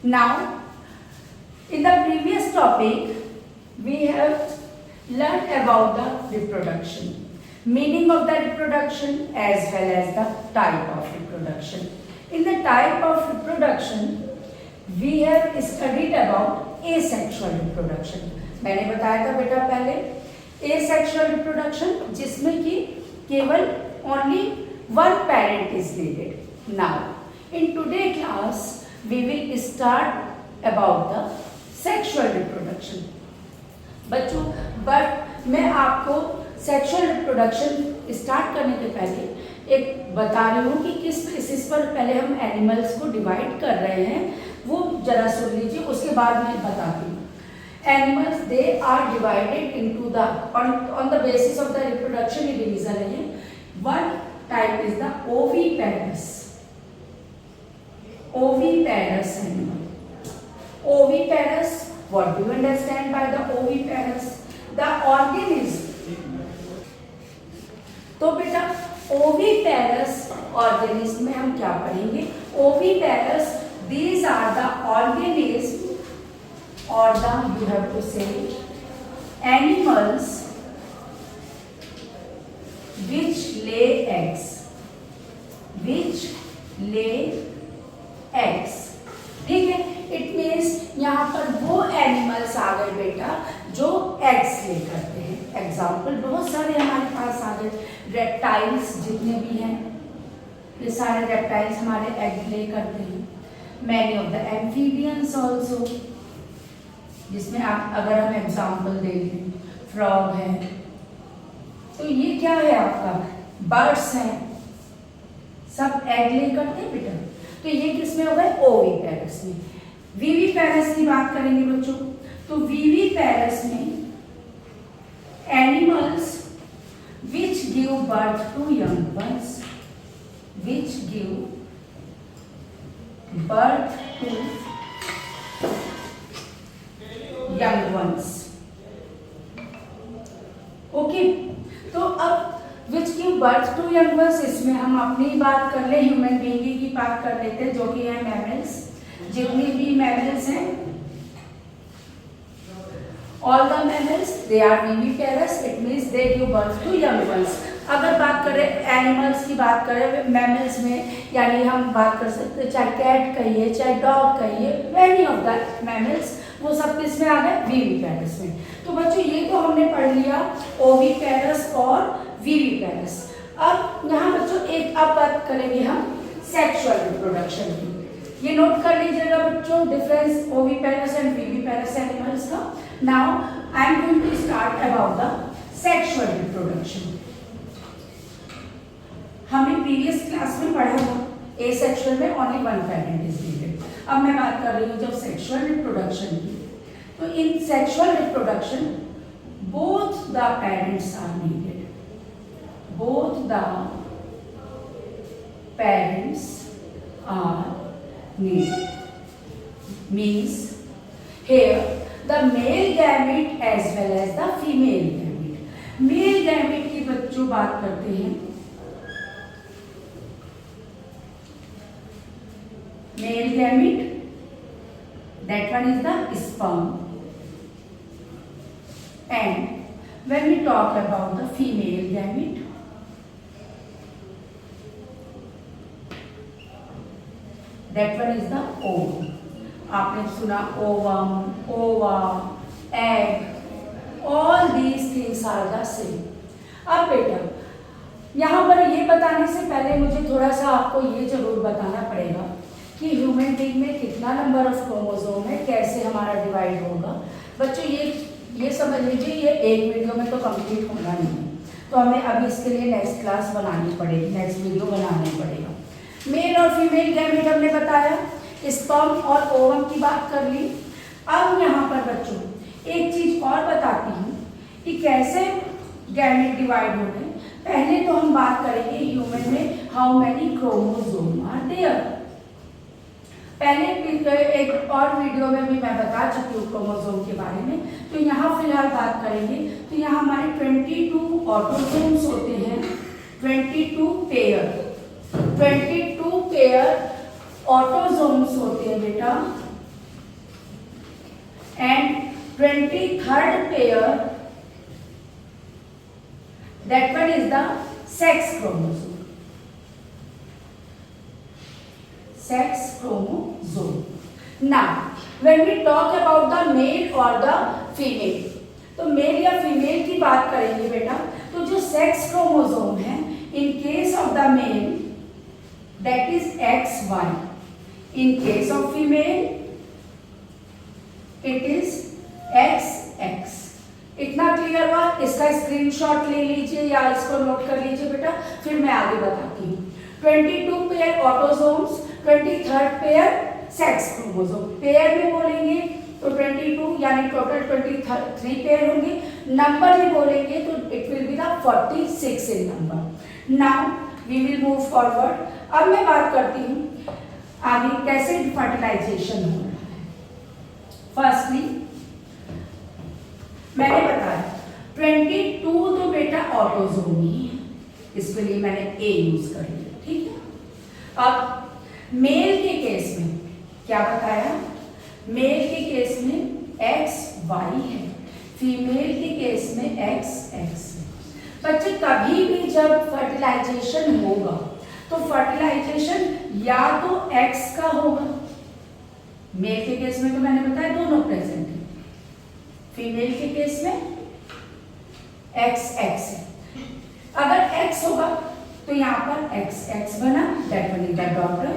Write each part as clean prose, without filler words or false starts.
Now, in the previous topic, we have learned about the reproduction, meaning of the reproduction as well as the type of reproduction. In the type of reproduction, we have studied about asexual reproduction. मैंने बताया था बेटा पहले asexual reproduction जिसमें कि केवल only one parent is needed. Now, in today's class, we will start about the sexual reproduction. बच्चों, but मैं आपको सेक्सुअल रिप्रोडक्शन स्टार्ट करने के पहले एक बता रही हूँ कि किस बेसिस पर पहले हम एनिमल्स को डिवाइड कर रहे हैं, वो जरा सुन लीजिए, उसके बाद मैं बताती हूँ. Animals they are divided into the on the basis of the reproduction ये डिवीजन है. One type is the oviparous. Oviparous animal. Oviparous, what do you understand by the oviparous? The organism. तो बेटा oviparous organism में हम क्या पढ़ेंगे? Oviparous, these are the organisms or the, you have to say, animals which lay eggs. Which lay eggs. ठीक है. It means यहाँ पर वो एनिमल्स आ गए बेटा जो एग्स ले करते हैं. एग्जाम्पल बहुत सारे हमारे पास आ गए. रेप्टाइल्स जितने भी हैं, ये सारे रेप्टाइल्स हमारे एग ले करते हैं. Many of the amphibians also, जिसमें आप अगर हम एग्जाम्पल दे दें, फ्रॉग है, तो ये क्या है आपका, बर्ड्स हैं, सब एग ले करते हैं बेटा. तो ये किसमें हो गए? ओविपेरस में. विविपेरस की बात करेंगे बच्चों, तो विविपेरस में animals which give birth to young ones. Which give birth to young ones. Okay, तो अब which give birth to young ones, इसमें हम अपनी बात कर ले, ह्यूमन बीइंग की बात कर लेते हैं, जो कि है मैमल्स. जितने भी मैमल्स हैं, all the mammals they are viviparous. It means they give birth to young ones. अगर बात करें एनिमल्स की, बात करें मैमल्स में, यानी हम बात कर सकते हैं, चाहे कैट कहिए चाहे डॉग कहिए, many of the mammals, वो सब किस में आ गए? विविपेरस में. तो बच्चों ये तो हमने पढ़ लिया ओविपेरस और विविपेरस. अब यहाँ बच्चों एक अब बात करेंगे हम सेक्सुअल रिप्रोडक्शन की. ये नोट कर लीजिएगा बच्चों difference oviparous and viviparous animals का. Now I am going to start about the sexual reproduction. हमने प्रीवियस क्लास में पढ़ा था एसेक्सुअल में only one parent is needed. अब मैं बात कर रही हूँ जब सेक्सुअल रिप्रोडक्शन की, तो in sexual reproduction both the parents are needed. Both the parents are needed. Means here the male gamete as well as the female gamete. Male gamete की बच्चों बात करते हैं. Male gamete, that one is the sperm. And when we talk about the female gamete, that one is the ovum. आपने सुना ovum, ova, egg, all these things are the same. अब बेटा यहाँ पर ये बताने से पहले मुझे थोड़ा सा आपको ये जरूर बताना पड़ेगा कि ह्यूमन बीइंग में कितना नंबर ऑफ क्रोमोसोम है, कैसे हमारा डिवाइड होगा. बच्चों ये समझ लीजिए, ये एक वीडियो में तो कंप्लीट होना नहीं है, तो हमें अभी इसके लिए नेक्स्ट क्लास बनानी पड़ेगी, नेक्स्ट वीडियो बनाना पड़ेगा. मेल और फीमेल गैमेट हमने बताया, स्पर्म और ओवम की बात कर ली. अब यहाँ पर बच्चों एक चीज और बताती हूँ कि कैसे गैमेट डिवाइड हो गए. पहले तो हम बात करेंगे ह्यूमन में how many chromosome are there. पहले एक और वीडियो में भी मैं बता चुकी हूँ क्रोमोसोम के बारे में, तो यहाँ फिलहाल बात करेंगे. तो यहाँ हमारे 22 ऑटोसोम्स होते हैं, 22 पेयर ऑटोसोम्स होते हैं बेटा, 23rd pair, that one is the sex chromosome. Sex chromosome. Now, when we talk about the male or the female, तो मेल या फीमेल की बात करेंगे बेटा, तो जो सेक्स क्रोमोसोम है, in case of the male that is XY, in case of female it is XX. इतना क्लियर हुआ? इसका स्क्रीनशॉट ले लीजिए या इसको नोट कर लीजिए बेटा, फिर मैं आगे बताती हूँ. 22 pair autosomes, 23rd pair sex chromosome. Pair में बोलेंगे तो 22 यानी टोटल 23 पेयर होंगे. नंबर में बोलेंगे तो it will be the 46 in number. Now we will move forward. अब मैं बात करती हूँ आगे कैसे फर्टिलाइजेशन हो रहा है. फर्स्टली मैंने बताया 22 तो बेटा ऑटोसोम ही है, इसके लिए मैंने A यूज कर लिया. ठीक है. अब मेल के केस में क्या बताया? मेल के केस में XY है, फीमेल के केस में XX है. बच्चे कभी भी जब फर्टिलाइजेशन होगा तो फर्टिलाइजेशन या तो X का होगा, मेल के केस में तो मैंने बताया दोनों प्रेजेंट है, फीमेल के केस में XX है. अगर X होगा तो यहाँ पर XX बना, that one is the daughter.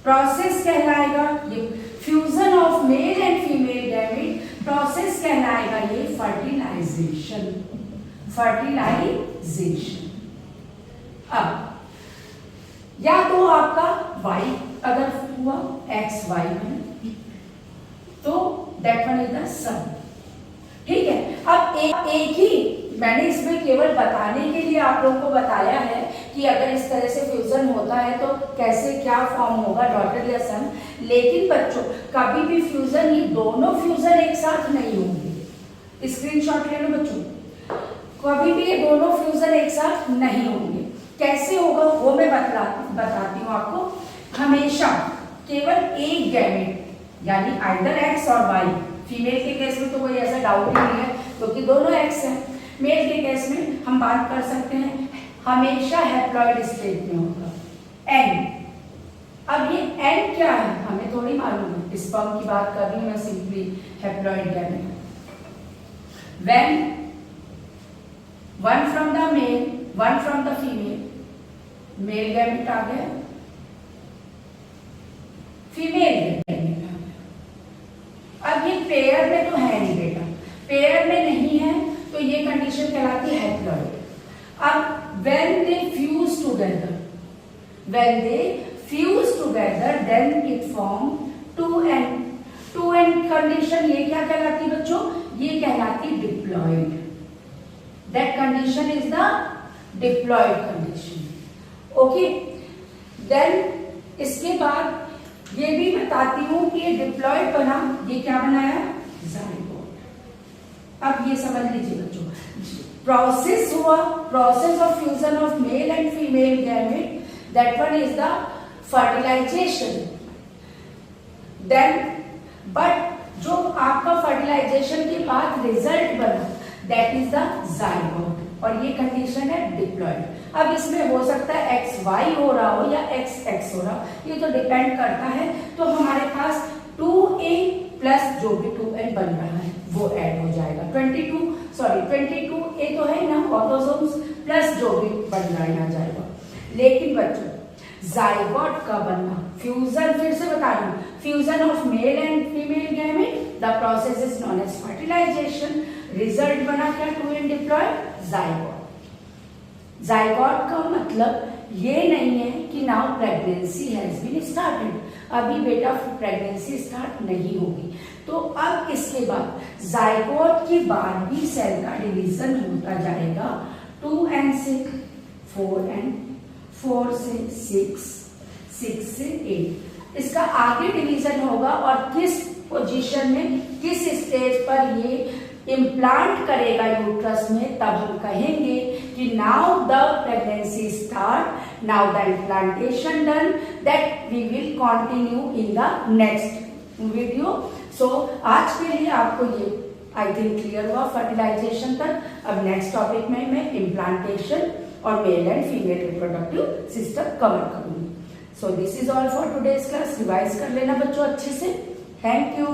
Process कहलाएगा ये fusion of male and female gamete, process कहलाएगा ये फर्टिलाइजेशन. फर्टिलाइजेशन. अब या तो आपका Y अगर हुआ XY में तो दैट वन इज द सन. ठीक है. अब एक ही मैंने इसमें केवल बताने के लिए आप लोगों को बताया है कि अगर इस तरह से फ्यूजन होता है तो कैसे क्या फॉर्म होगा, डॉटर या सन. लेकिन बच्चों कभी भी फ्यूजन, ये दोनों फ्यूजन एक साथ नहीं होंगे. स्क्रीनशॉट ले लो बच्चों. कभी भी ये दोनों फ्यूजन एक साथ नहीं होंगे. कैसे होगा वो मैं बताती हूँ आपको. हमेशा केवल एक गैमेट यानी आइदर X और Y. फीमेल के केस में तो कोई ऐसा डाउट ही नहीं है क्योंकि दोनों X है. मेल के केस में हम बात कर सकते हैं हमेशा हैप्लॉइड स्टेट में होगा. N. अब ये N क्या है हमें थोड़ी मालूम है, स्पर्म की बात कर रही हूँ मैं simply. Haploid gamete. When one from the male, one from the female, male gamete आ गया, फीमेल गैमेट आ गया. अब ये पेयर में तो है नहीं बेटा, पेयर में नहीं है तो ये कंडीशन कहलाती है हैप्लॉइड. अब when they fuse together, when they fuse together then it form 2n. 2n condition ये क्या कहलाती है बच्चों? ये कहलाती diploid. That condition is the diploid condition. Okay. Then इसके बाद ये भी बताती हूँ कि ये डिप्लॉइड बना, ये क्या बनाया? ज़ाइगोट. अब ये समझ लीजिए बच्चों, प्रोसेस हुआ, process of fusion of male and female gamete, that one is the fertilisation. Then but जो आपका फर्टिलाइजेशन के बाद रिजल्ट बना दैट इज द ज़ाइगोट और ये कंडीशन है डिप्लॉइड. अब इसमें हो सकता है XY हो रहा हो या XX हो रहा हो, ये तो डिपेंड करता है. तो हमारे पास 2A प्लस जो भी 2N बन रहा है वो ऐड हो जाएगा. 22A तो है ना ऑटोसोम्स प्लस जो भी बन रहा आ जाएगा. लेकिन बच्चों ज़ाइगोट का बनना, फ्यूजन, फिर से बता रही हूँ, fusion of male and female gamete, the process is known as fertilisation. Result बना क्या? 2N diploid zygote. ज़ाइगोट का मतलब ये नहीं है कि now pregnancy has been started. अभी बेटा प्रेगनेंसी स्टार्ट नहीं होगी. तो अब इसके बाद ज़ाइगोट के बाद भी सेल का डिवीजन होता जाएगा. 2N से 4N, 4 से 6, 6 से 8. इसका आगे डिवीजन होगा और किस पोजीशन में, किस स्टेज पर ये इम्प्लांट करेगा यूट्रस में, तब हम कहेंगे कि now the pregnancy start, now the implantation done. That we will continue in the next video. So आज के लिए आपको ये आई थिंक क्लियर हुआ फर्टिलाइजेशन तक। अब नेक्स्ट टॉपिक में मैं इम्प्लांटेशन और male and female reproductive system cover करूंगी। So this is all for today's class. Revise कर लेना बच्चों अच्छे से। Thank you.